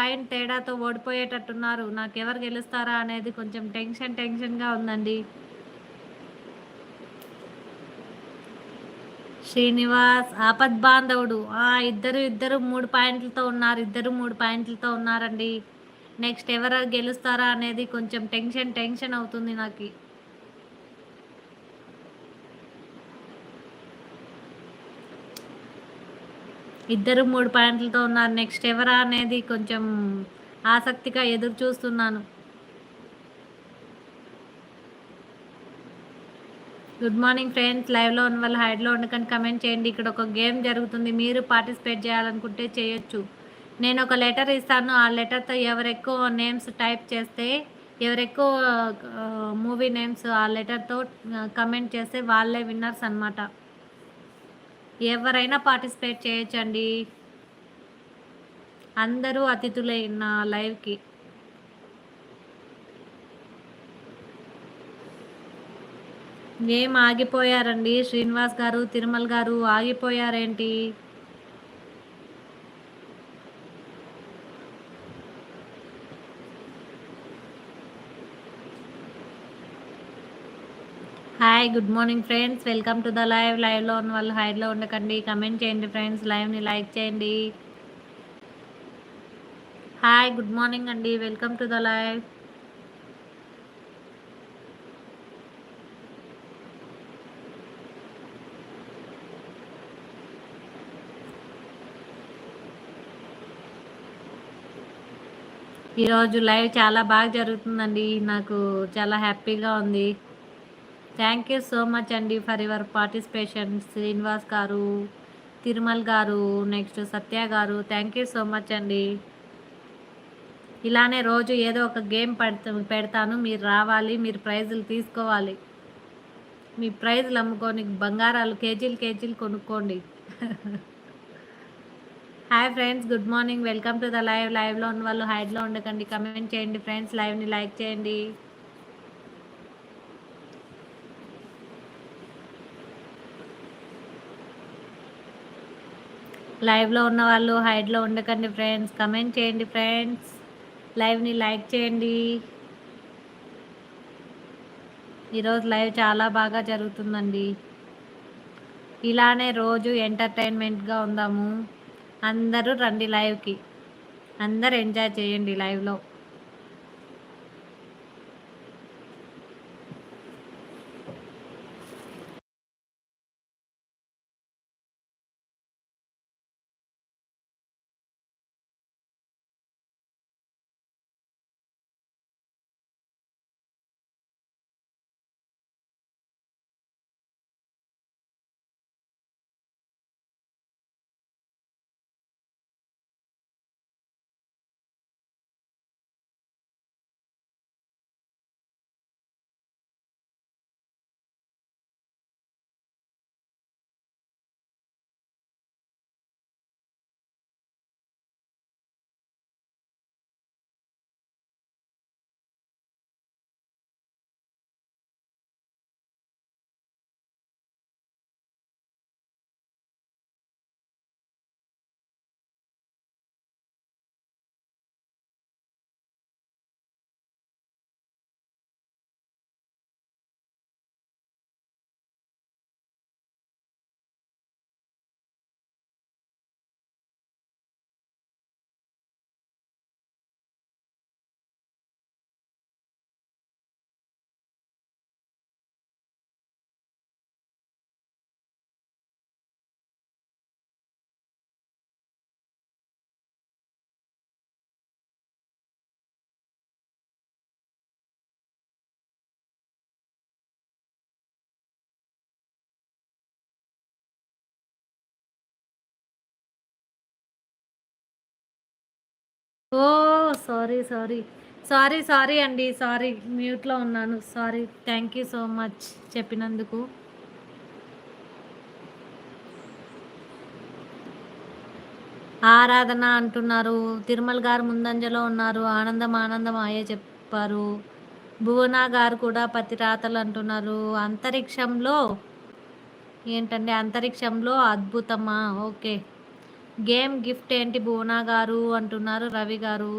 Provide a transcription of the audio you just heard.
Point తేడాతో ఓడిపోయేటట్టున్నారు. నాకెవరు గెలుస్తారా అనేది కొంచెం టెన్షన్‌గా ఉందండి. శ్రీనివాస్ ఆపద్బాంధవుడు. ఇద్దరు 3 పాయింట్లతో ఉన్నారు. ఇద్దరు 3 పాయింట్లతో ఉన్నారండి. నెక్స్ట్ ఎవరు గెలుస్తారా అనేది కొంచెం టెన్షన్ అవుతుంది నాకి. ఇద్దరు 3 పాయింట్లతో ఉన్నారు. నెక్స్ట్ ఎవరా అనేది కొంచెం ఆసక్తిగా ఎదురు చూస్తున్నాను. Good morning friends. లైవ్లో ఉన్న వాళ్ళు హైడ్లో ఉండకండి, కమెంట్ చేయండి. ఇక్కడ ఒక గేమ్ జరుగుతుంది. మీరు పార్టిసిపేట్ చేయాలనుకుంటే చేయొచ్చు. నేను ఒక లెటర్ ఇస్తాను. ఆ లెటర్తో ఎవరెక్కువ నేమ్స్ టైప్ చేస్తే, ఎవరెక్కువ మూవీ నేమ్స్ ఆ లెటర్తో కమెంట్ చేస్తే వాళ్ళే విన్నర్స్ అనమాట. ఎవరైనా పార్టిసిపేట్ చేయొచ్చండి. అందరూ అతిథులే నా లైవ్కి. ఏం ఆగిపోయారండి శ్రీనివాస్ గారు, తిరుమల్ గారు ఆగిపోయారేంటి? Hi, good morning friends. Welcome to the లైవ్లో ఉన్న వాళ్ళు హైడ్లో ఉండకండి, కమెంట్ చేయండి ఫ్రెండ్స్. లైవ్ని లైక్ చేయండి. హాయ్, గుడ్ మార్నింగ్ అండి. Welcome to the live. ఈరోజు లైవ్ చాలా బాగా జరుగుతుందండి. నాకు చాలా హ్యాపీగా ఉంది. థ్యాంక్ యూ సో మచ్ అండి ఫర్ యువర్ పార్టిసిపేషన్. శ్రీనివాస్ గారు, తిరుమల్ గారు, నెక్స్ట్ సత్య గారు, థ్యాంక్ యూ సో మచ్ అండి. ఇలానే రోజు ఏదో ఒక గేమ్ పెడతాను. మీరు రావాలి, మీరు ప్రైజులు తీసుకోవాలి. మీ ప్రైజులు అమ్ముకొని బంగారాలు కేజీలు కొనుక్కోండి. Hi friends, good morning. Welcome to the లైవ్లో ఉన్న వాళ్ళు హైడ్లో ఉండకండి, కమెంట్ చేయండి ఫ్రెండ్స్. లైవ్ని లైక్ చేయండి. లైవ్లో ఉన్న వాళ్ళు హైడ్లో ఉండకండి ఫ్రెండ్స్, కమెంట్ చేయండి ఫ్రెండ్స్. లైవ్ని లైక్ చేయండి. ఈరోజు లైవ్ చాలా బాగా జరుగుతుందండి. ఇలానే రోజు ఎంటర్టైన్మెంట్గా ఉందాము. అందరూ రండి లైవ్కి, అందరు ఎంజాయ్ చేయండి లైవ్లో. ఓ, సారీ అండి. సారీ, మ్యూట్లో ఉన్నాను. Sorry. Thank you so much చెప్పినందుకు. ఆరాధన అంటున్నారు. తిరుమల గారు ముందంజలో ఉన్నారు. ఆనందం అయ్యే చెప్పారు. భువన గారు కూడా పతి రాతలు అంటున్నారు. అంతరిక్షంలో ఏంటండి, అంతరిక్షంలో అద్భుతమా? ఓకే. గేమ్ గిఫ్ట్ ఏంటి భువన గారు అంటున్నారు రవి గారు.